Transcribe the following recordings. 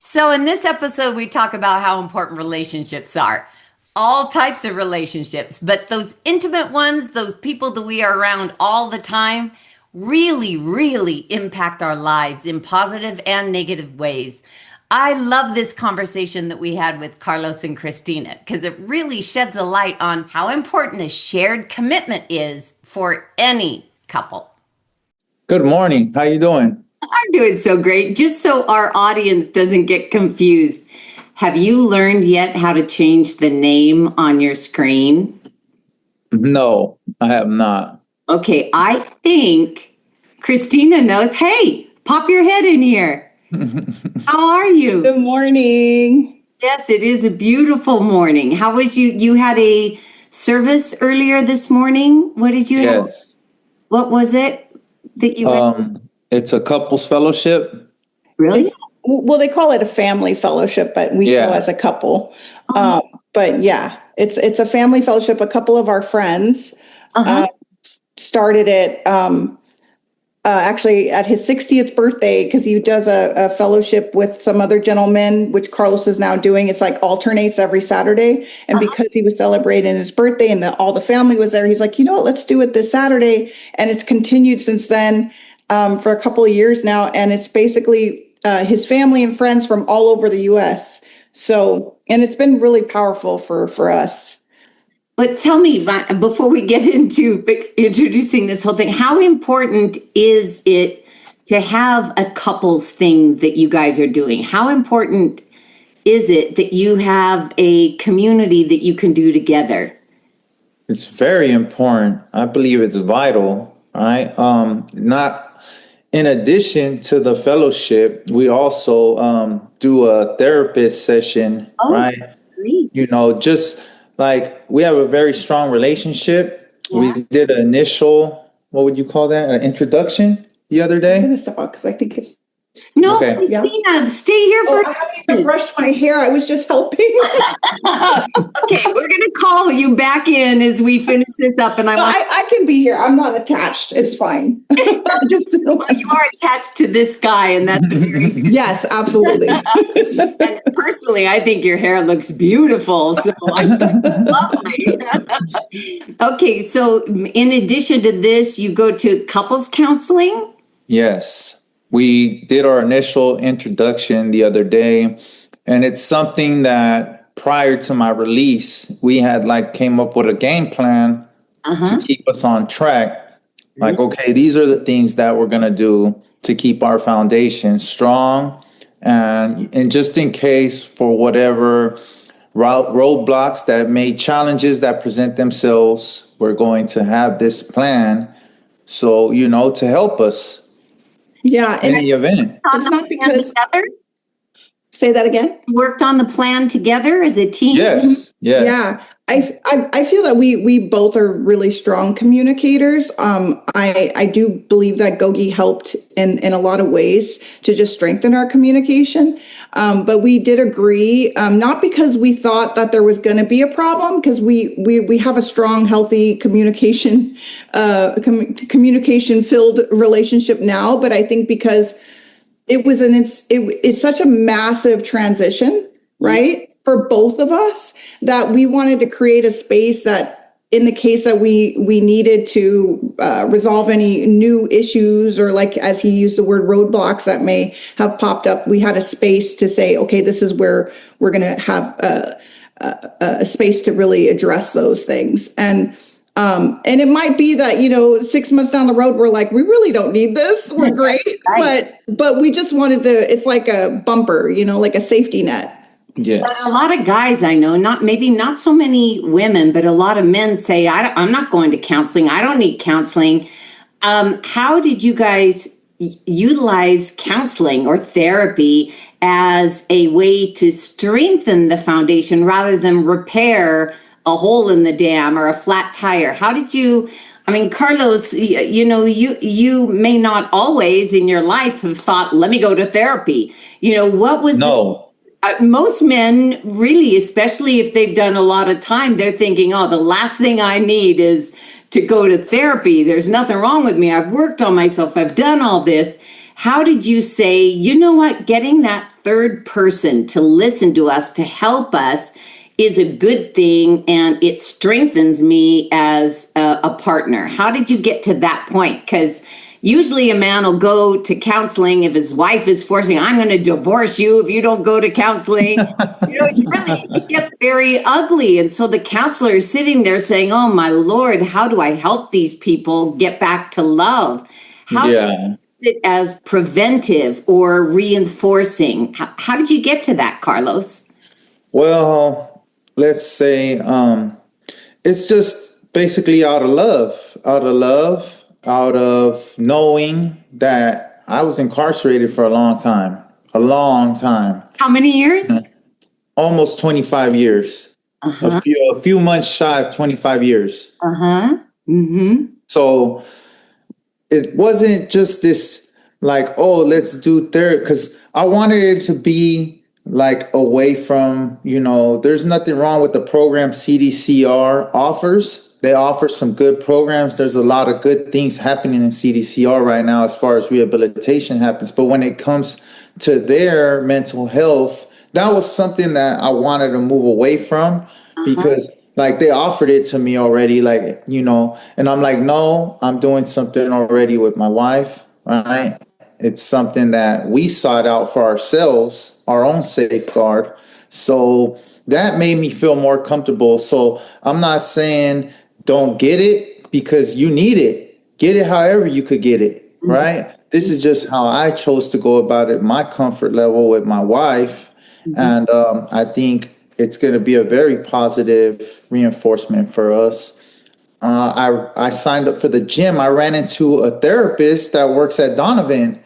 So, in this episode, we talk about how important relationships are. All types of relationships, but those intimate ones, those people that we are around all the time, really impact our lives in positive and negative ways. I love this conversation that we had with Carlos and Christina because it really sheds a light on how important a shared commitment is for any couple. Good morning. How you doing? I'm doing so great. Just so our audience doesn't get confused, have you learned yet how to change the name on your screen? No, I have not. Okay, I think Christina knows. Hey, pop your head in here. How are you? Good morning. Yes, it is a beautiful morning. How was you? You had a service earlier this morning. What did you have? Yes. What was it that you had? It's a couples fellowship. Really? Well, they call it a family fellowship, but we go as a couple. But yeah, it's a family fellowship. A couple of our friends started it actually at his 60th birthday because he does a fellowship with some other gentlemen, which Carlos is now doing. It's like alternates every Saturday. And because he was celebrating his birthday and all the family was there, he's like, you know what, let's do it this Saturday. And it's continued since then for a couple of years now. And it's basically his family and friends from all over the U.S. So, and it's been really powerful for us. But tell me, before we get into introducing this whole thing, how important is it to have a couples thing that you guys are doing? How important is it that you have a community that you can do together? It's very important. I believe it's vital, right? Not in addition to the fellowship, we also do a therapist session, right? Great. You know, just like we have a very strong relationship. Yeah. We did an initial, what would you call that? An introduction the other day. I'm going to step out because I think it's... No, okay. Christina, stay here for I haven't even brushed my hair. I was just helping. Okay, we're going to call you back in as we finish this up. And I can be here. I'm not attached. It's fine. Well, you are attached to this guy, and that's very... Yes, absolutely. And personally, I think your hair looks beautiful. So lovely. Okay, so in addition to this, you go to couples counseling? Yes. We did our initial introduction the other day, and it's something that prior to my release, we had came up with a game plan to keep us on track. Like, okay, these are the things that we're going to do to keep our foundation strong. And just in case for whatever roadblocks challenges that present themselves, we're going to have this plan. So, to help us. Yeah. In the event. It's not because... Together? Say that again? Worked on the plan together as a team? Yes. Yeah. I feel that we both are really strong communicators. I do believe that GOGI helped in a lot of ways to just strengthen our communication. But we did agree, not because we thought that there was going to be a problem, because we have a strong, healthy communication filled relationship now. But I think because it's such a massive transition, right? For both of us, that we wanted to create a space that in the case that we needed to resolve any new issues or as he used the word roadblocks that may have popped up, we had a space to say, okay, this is where we're going to have a space to really address those things. And it might be that, 6 months down the road, we're like, we really don't need this. We're great. Right. But we just wanted to, it's like a bumper, like a safety net. Yes. But a lot of guys I know, maybe not so many women, but a lot of men say, I'm not going to counseling. I don't need counseling. How did you guys utilize counseling or therapy as a way to strengthen the foundation rather than repair a hole in the dam or a flat tire? How did you... Carlos, you may not always in your life have thought, let me go to therapy. What was... No. Most men really, especially if they've done a lot of time, they're thinking, the last thing I need is to go to therapy. There's nothing wrong with me. I've worked on myself. I've done all this. How did you say, you know what, getting that third person to listen to us, to help us, is a good thing, and it strengthens me as a partner. How did you get to that point? Because usually a man will go to counseling if his wife is forcing, I'm going to divorce you if you don't go to counseling. It gets very ugly. And so the counselor is sitting there saying, oh my Lord, how do I help these people get back to love? How do you use it as preventive or reinforcing? How did you get to that, Carlos? Well, let's say it's just basically out of knowing that I was incarcerated for a long time. How many years? Almost 25 years. A few months shy of 25 years. So it wasn't just this like, oh, let's do therapy, because I wanted it to be like away from, there's nothing wrong with the program CDCR offers. They offer some good programs. There's a lot of good things happening in CDCR right now as far as rehabilitation happens. But when it comes to their mental health, that was something that I wanted to move away from, because like they offered it to me already, and I'm like, no, I'm doing something already with my wife, right? It's something that we sought out for ourselves, our own safeguard. So that made me feel more comfortable. So I'm not saying don't get it, because you need it. Get it however you could get it, right? This is just how I chose to go about it, my comfort level with my wife. And I think it's going to be a very positive reinforcement for us. I signed up for the gym. I ran into a therapist that works at Donovan,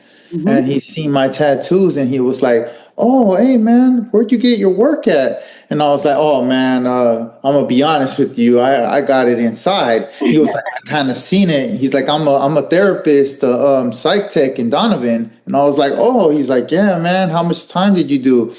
and he seen my tattoos, and he was like, oh, hey, man, where'd you get your work at? And I was like, oh, man, I'm going to be honest with you. I got it inside. He was like, I kind of seen it. He's like, I'm a therapist, psych tech in Donovan. And I was like, oh, he's like, yeah, man, how much time did you do?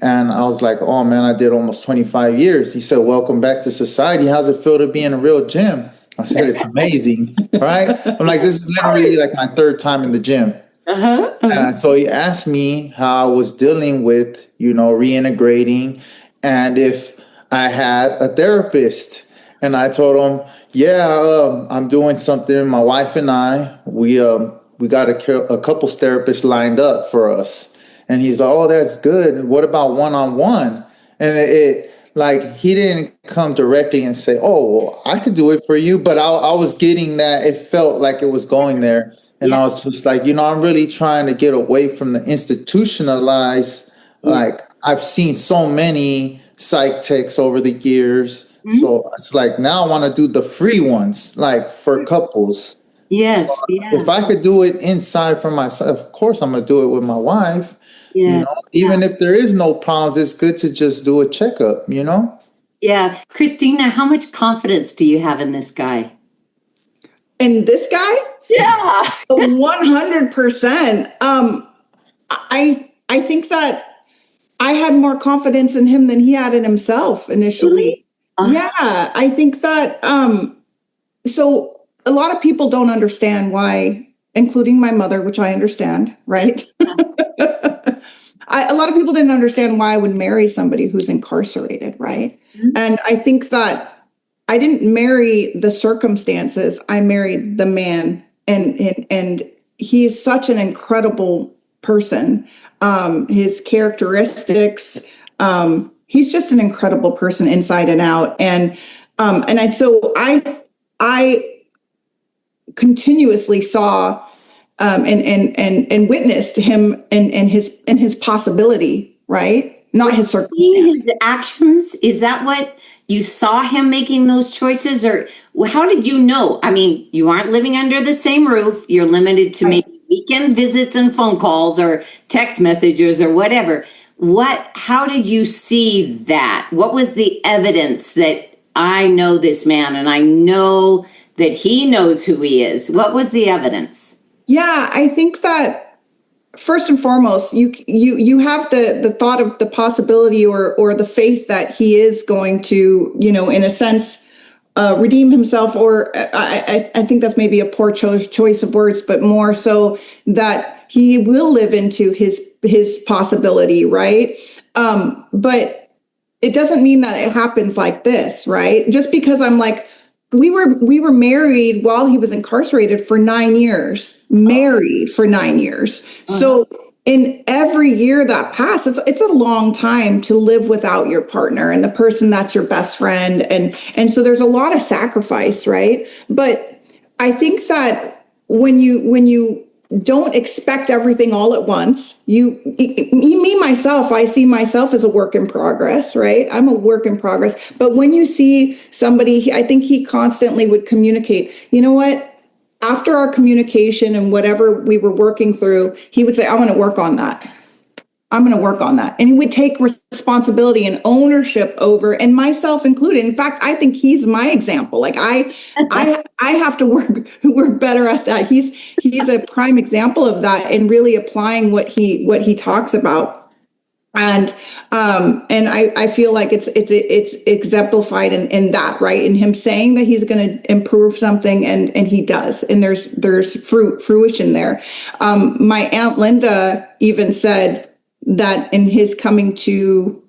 And I was like, oh, man, I did almost 25 years. He said, welcome back to society. How's it feel to be in a real gym? I said, it's amazing, right? I'm like, this is literally like my third time in the gym. So he asked me how I was dealing with, reintegrating, and if I had a therapist. And I told him, yeah, I'm doing something. My wife and I, we got a couples therapist lined up for us. And he's like, oh, that's good. What about one-on-one? And it like, he didn't come directly and say, oh, well, I could do it for you. But I was getting that. It felt like it was going there. And I was just like, I'm really trying to get away from the institutionalized. Like, I've seen so many psych techs over the years. So it's like, now I want to do the free ones, like for couples. Yes. So if I could do it inside for myself, of course I'm going to do it with my wife. Even if there is no problems, it's good to just do a checkup, Yeah. Christina, how much confidence do you have in this guy? In this guy? Yeah. 100%. I think that I had more confidence in him than he had in himself initially. Yeah, I think that so a lot of people don't understand why, including my mother, which I understand, right? A lot of people didn't understand why I would marry somebody who's incarcerated, right? And I think that I didn't marry the circumstances. I married the man, and he is such an incredible person. His characteristics, he's just an incredible person inside and out. And I continuously saw and witnessed him and his possibility, right? Not his circumstance. His actions, is that what you saw him making those choices? Or how did you know? I mean, you aren't living under the same roof. You're limited to maybe weekend visits and phone calls or text messages or whatever. How did you see that? What was the evidence that I know this man and I know that he knows who he is? What was the evidence? Yeah, I think that first and foremost, you have the thought of the possibility or the faith that he is going to, in a sense, redeem himself, or I think that's maybe a poor choice of words, but more so that he will live into his his possibility, right? But it doesn't mean that it happens like this, right? Just because I'm like, we were married while he was incarcerated for 9 years, married for 9 years. So in every year that passed, it's a long time to live without your partner and the person that's your best friend. And so there's a lot of sacrifice, right? But I think that when you don't expect everything all at once. Me, myself, I see myself as a work in progress, right? I'm a work in progress. But when you see somebody, I think he constantly would communicate, you know what? After our communication and whatever we were working through, he would say, I want to work on that. I'm going to work on that. And he would take responsibility and ownership over, and myself included. In fact, I think he's my example. Like I have to work better at that. He's a prime example of that and really applying what he talks about. And I feel like it's exemplified in that, right? In him saying that he's going to improve something, and he does, and there's fruition there. My Aunt Linda even said that in his coming to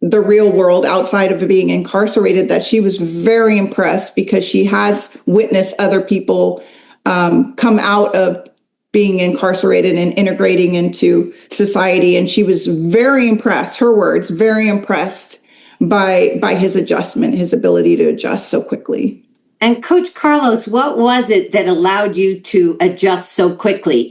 the real world outside of being incarcerated, that she was very impressed because she has witnessed other people come out of being incarcerated and integrating into society. And she was very impressed, her words, very impressed by his adjustment, his ability to adjust so quickly. And Coach Carlos, what was it that allowed you to adjust so quickly?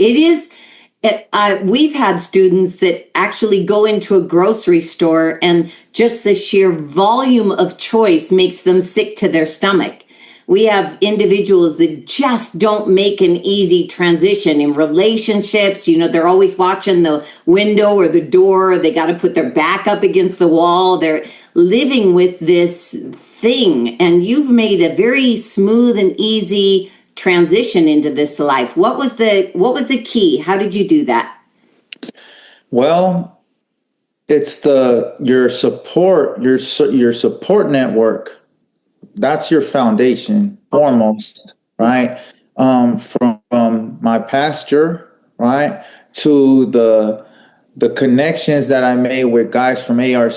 We've had students that actually go into a grocery store and just the sheer volume of choice makes them sick to their stomach. We have individuals that just don't make an easy transition in relationships. You know, they're always watching the window or the door. They got to put their back up against the wall. They're living with this thing. And you've made a very smooth and easy transition into this life. What was the key? How did you do that? Well, it's your support network. That's your foundation foremost, right? From my pastor, right, to the connections that I made with guys from ARC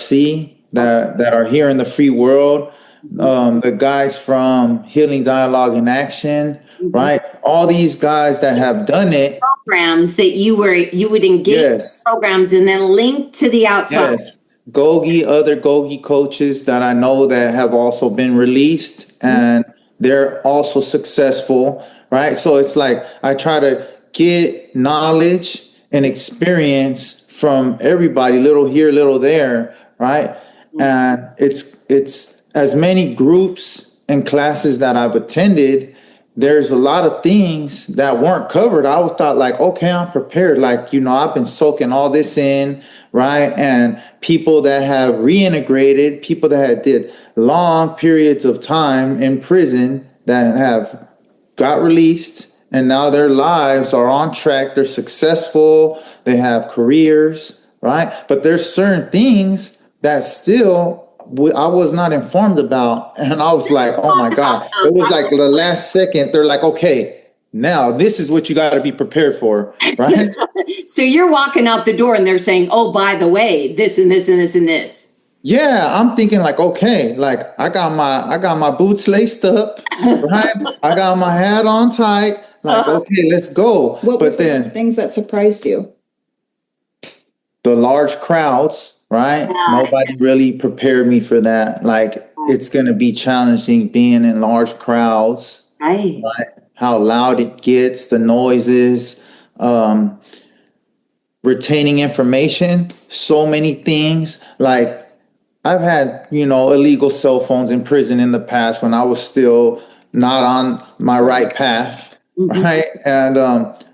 that are here in the free world, the guys from Healing Dialogue in Action, right? All these guys that have done it. Programs that you would engage in programs and then link to the outside. Yes. Other GOGI coaches that I know that have also been released and they're also successful, right? So it's like I try to get knowledge and experience from everybody, little here, little there, right? And it's as many groups and classes that I've attended, there's a lot of things that weren't covered. I was thought like, okay, I'm prepared. Like, you know, I've been soaking all this in, right? And people that have reintegrated, people that had did long periods of time in prison that have got released and now their lives are on track. They're successful. They have careers, right? But there's certain things that still I was not informed about. And I was like, oh my God. It was like the last second. They're like, okay, now this is what you got to be prepared for, right? So you're walking out the door and they're saying, oh, by the way, this and this and this and this. Yeah, I'm thinking like, okay, like I got my boots laced up, right? I got my hat on tight. Like, okay, let's go. What were some things that surprised you? The large crowds. Right? Nobody really prepared me for that. Like, it's going to be challenging being in large crowds. Right? How loud it gets, the noises, retaining information, so many things. Like, I've had, illegal cell phones in prison in the past when I was still not on my right path. Right? And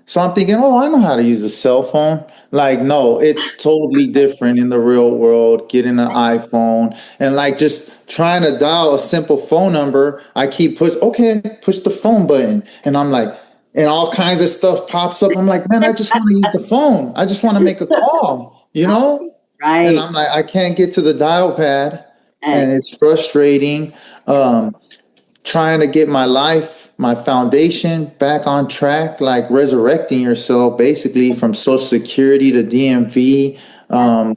so I'm thinking, oh, I know how to use a cell phone. Like, no, it's totally different in the real world, getting an iPhone and like just trying to dial a simple phone number. I keep push the phone button. And I'm like, and all kinds of stuff pops up. I'm like, man, I just want to use the phone. I just want to make a call, Right. And I'm like, I can't get to the dial pad and it's frustrating. Trying to get my life my foundation back on track, like resurrecting yourself basically from Social Security to DMV.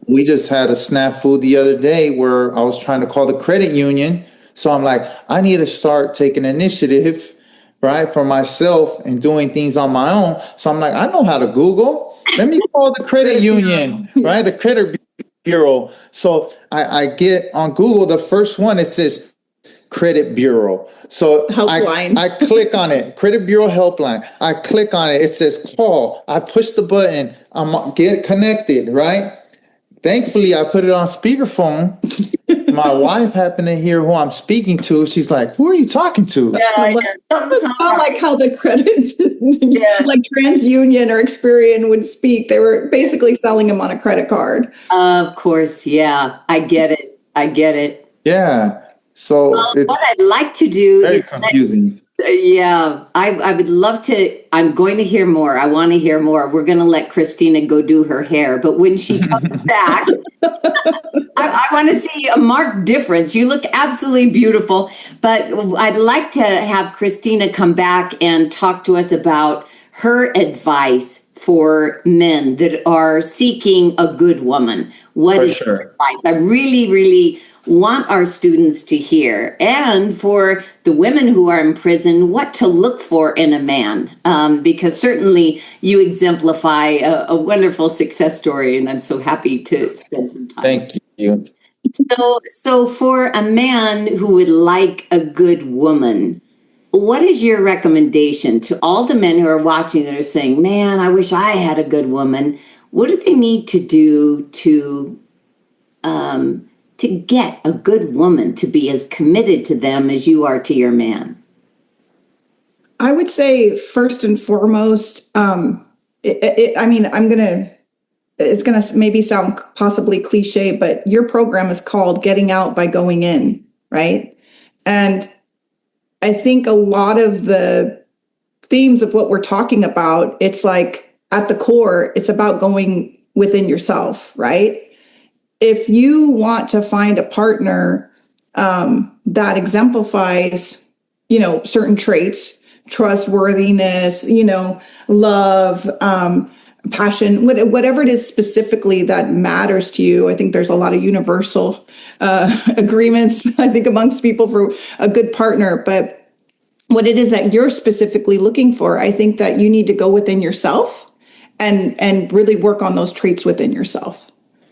We just had a snafu the other day where I was trying to call the credit union. So I'm like, I need to start taking initiative, right, for myself and doing things on my own. So I'm like, I know how to Google. Let me call the credit union, right? The credit bureau. So I get on Google, the first one, it says credit bureau. So Helpline. I click on it, credit bureau helpline. I click on it. It says call. I push the button. I'm get connected, right? Thankfully, I put it on speakerphone. My wife happened to hear who I'm speaking to. She's like, who are you talking to? Yeah, It's not like how the credit, like TransUnion or Experian would speak. They were basically selling them on a credit card. of course. Yeah, I get it. I get it. Yeah. So it's What I'd like to do very is confusing. yeah, I would love to. I'm going to hear more. I want to hear more. We're going to let Christina go do her hair. But when she comes back, I want to see a marked difference. You look absolutely beautiful. But I'd like to have Christina come back and talk to us about her advice for men that are seeking a good woman. What For is sure. her advice? I really, really want our students to hear, and for the women who are in prison, what to look for in a man, because certainly you exemplify a wonderful success story, and I'm so happy to spend some time. Thank you. So for a man who would like a good woman, what is your recommendation to all the men who are watching that are saying, man, I wish I had a good woman? What do they need to do to get a good woman to be as committed to them as you are to your man? I would say first and foremost, it's going to maybe sound possibly cliche, but your program is called Getting Out by Going In, right? And I think a lot of the themes of what we're talking about, it's like at the core, it's about going within yourself, right? If you want to find a partner that exemplifies, certain traits, trustworthiness, love, passion, whatever it is specifically that matters to you. I think there's a lot of universal agreements, I think, amongst people for a good partner. But what it is that you're specifically looking for, I think that you need to go within yourself and really work on those traits within yourself.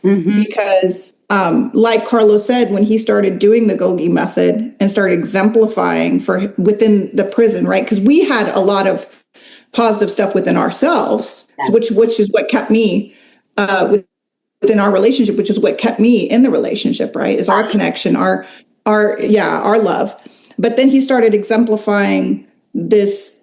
Mm-hmm. Because like Carlos said, when he started doing the GOGI method and started exemplifying for within the prison, right? Because we had a lot of positive stuff within ourselves, which is what kept me within our relationship, which is what kept me in the relationship, right? Is our connection, our love. But then he started exemplifying this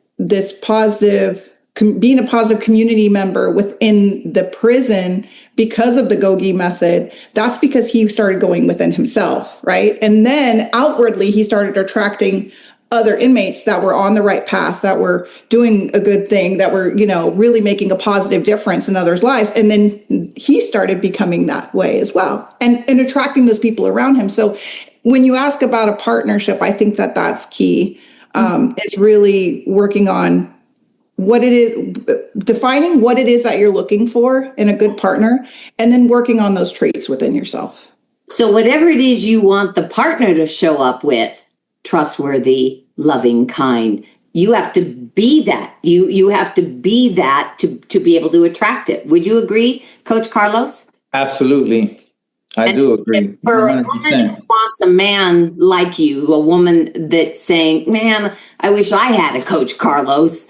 positive, being a positive community member within the prison because of the GOGI method. That's because he started going within himself, right? And then outwardly, he started attracting other inmates that were on the right path, that were doing a good thing, that were, really making a positive difference in others' lives. And then he started becoming that way as well, and attracting those people around him. So when you ask about a partnership, I think that that's key. Is really working on what it is, defining what it is that you're looking for in a good partner, and then working on those traits within yourself. So whatever it is you want the partner to show up with, trustworthy, loving, kind, you have to be that. You have to be that to be able to attract it. Would you agree, Coach Carlos? Absolutely. I do agree. For a woman who wants a man like you, a woman that's saying, man, I wish I had a Coach Carlos.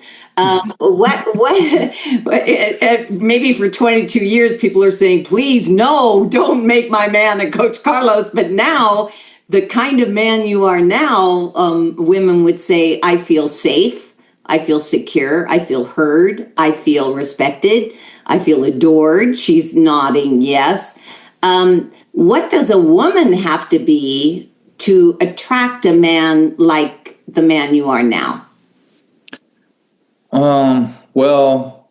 Maybe for 22 years, people are saying, please, no, don't make my man a Coach Carlos. But now, the kind of man you are now, women would say, I feel safe, I feel secure, I feel heard, I feel respected, I feel adored. She's nodding yes. What does a woman have to be to attract a man like the man you are now? Well,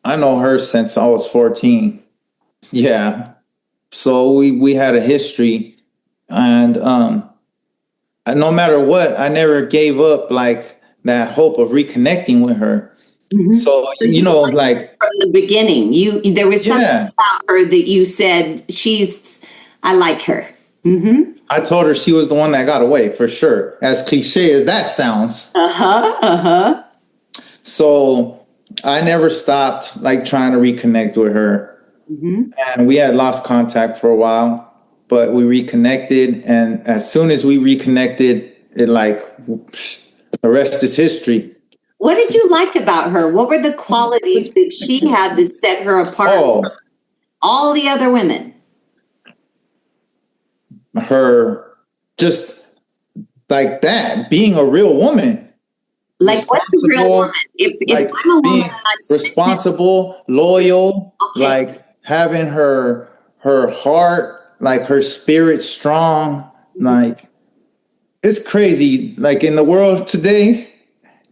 I know her since I was 14. Yeah. So we had a history, and no matter what, I never gave up like that hope of reconnecting with her. So, So you liked her like, from the beginning. There was something yeah, about her that you said, I like her. Mm-hmm. I told her she was the one that got away for sure, as cliche as that sounds. Uh-huh. Uh-huh. So I never stopped like trying to reconnect with her. Mm-hmm. And we had lost contact for a while, but we reconnected. And as soon as we reconnected, it like, the rest is history. What did you like about her? What were the qualities that she had that set her apart from Oh, all the other women? her just like that, being a real woman, Like, what's a real woman? responsible, If like I'm a woman being and I'm sitting in, responsible, loyal, okay. like having her heart, like her spirit strong, like it's crazy. Like in the world today,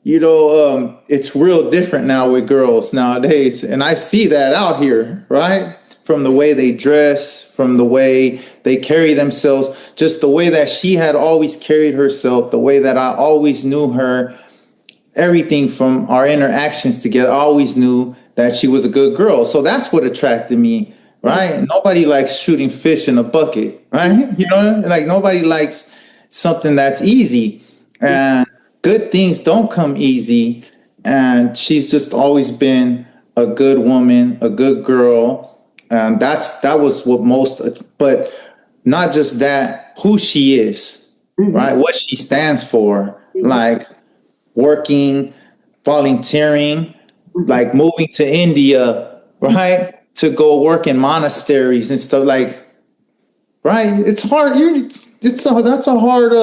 it's real different now with girls nowadays. And I see that out here, right? From the way they dress, from the way they carry themselves, just the way that she had always carried herself, the way that I always knew her, everything from our interactions together, I always knew that she was a good girl. So that's what attracted me, right? Nobody likes shooting fish in a bucket, right? Like nobody likes something that's easy. And good things don't come easy. And she's just always been a good woman, a good girl. And that was what most, but not just that, who she is, right? What she stands for. Like, working, volunteering, like moving to India, right? To go work in monasteries and stuff like, right? It's hard. That's a hard,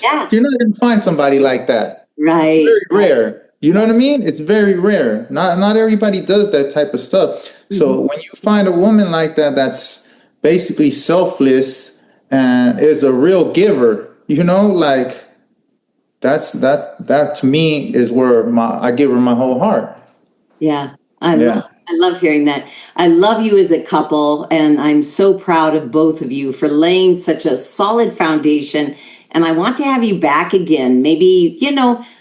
Yeah, you're not going to find somebody like that. It's right. very rare. You know what I mean? It's very rare. Not everybody does that type of stuff. So when you find a woman like that, that's basically selfless and is a real giver, like, that to me is where I give her my whole heart. Yeah, Yeah. I love hearing that. I love you as a couple, and I'm so proud of both of you for laying such a solid foundation. And I want to have you back again. Maybe,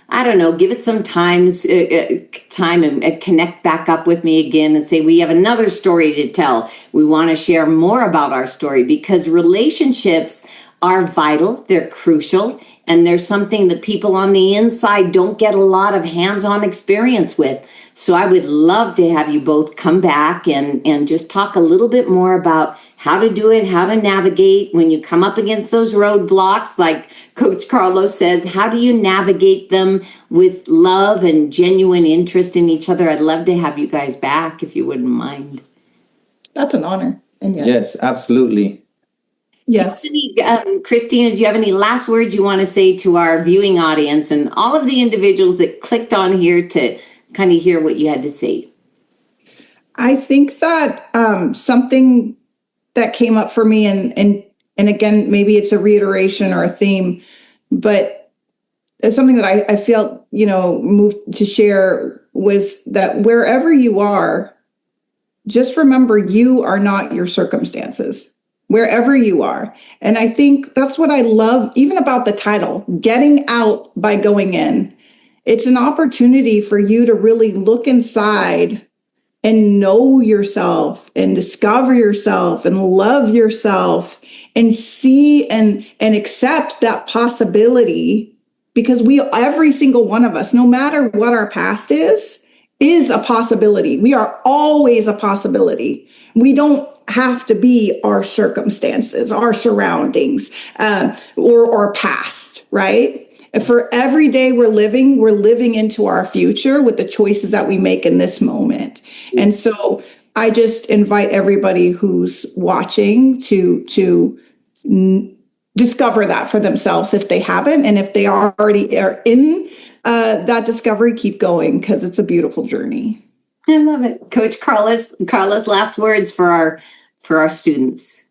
I don't know, give it some time and connect back up with me again and say, we have another story to tell. We want to share more about our story because relationships are vital, they're crucial, and there's something that people on the inside don't get a lot of hands-on experience with. So I would love to have you both come back and just talk a little bit more about how to do it, how to navigate when you come up against those roadblocks. Like Coach Carlos says, how do you navigate them with love and genuine interest in each other? I'd love to have you guys back if you wouldn't mind. That's an honor. And Yes, absolutely. Yes. Christina, do you have any last words you want to say to our viewing audience and all of the individuals that clicked on here to kind of hear what you had to say? I think that something that came up for me, and again, maybe it's a reiteration or a theme, but it's something that I felt, moved to share was that wherever you are, just remember you are not your circumstances. Wherever you are. And I think that's what I love, even about the title, Getting Out by Going In. It's an opportunity for you to really look inside and know yourself and discover yourself and love yourself and see and accept that possibility, because every single one of us, no matter what our past is a possibility. We are always a possibility. We don't have to be our circumstances, our surroundings, or past, right? And for every day we're living into our future with the choices that we make in this moment. And so I just invite everybody who's watching to discover that for themselves if they haven't, and if they already are in that discovery, keep going, because it's a beautiful journey. I love it. Coach Carlos, last words for our students.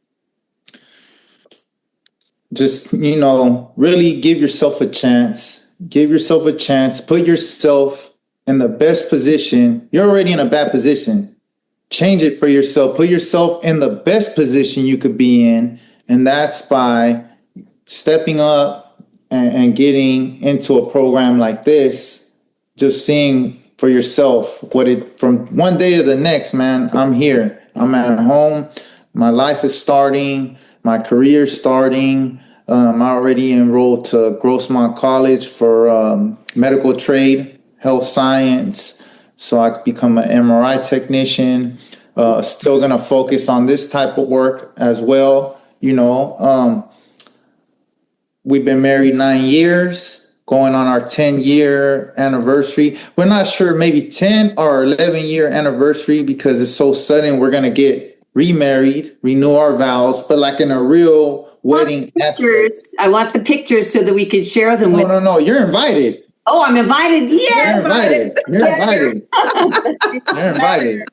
Just, really give yourself a chance. Give yourself a chance. Put yourself in the best position. You're already in a bad position. Change it for yourself. Put yourself in the best position you could be in. And that's by stepping up, and getting into a program like this, just seeing for yourself what it, from one day to the next, man, I'm here. I'm at home. My life is starting. My career's starting. I'm already enrolled to Grossmont College for medical trade, health science, so I could become an MRI technician. Still gonna focus on this type of work as well. We've been married 9 years, going on our 10-year anniversary. We're not sure, maybe 10 or 11-year anniversary, because it's so sudden. We're going to get remarried, renew our vows, but like in a real wedding aspect. Pictures. I want the pictures so that we can share them with. No, you're invited. Oh, I'm invited. Yeah. You're invited. You're invited.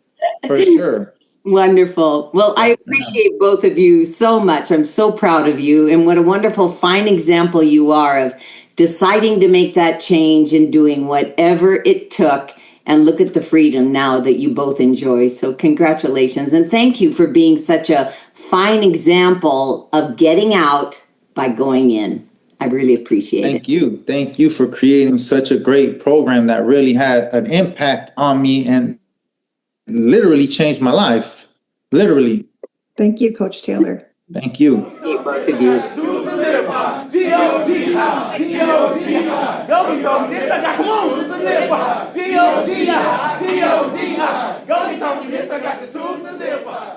For sure. Wonderful. Well, I appreciate both of you so much. I'm so proud of you. And what a wonderful, fine example you are of deciding to make that change and doing whatever it took. And look at the freedom now that you both enjoy. So congratulations. And thank you for being such a fine example of getting out by going in. I really appreciate it. Thank you. Thank you for creating such a great program that really had an impact on me and literally changed my life. Literally. Thank you, Coach Taylor. Thank you. Both of you.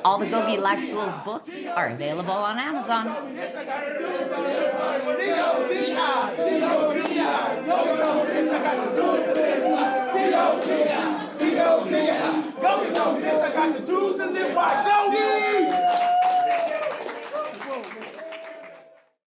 All the GOGI Life Tools books are available on Amazon.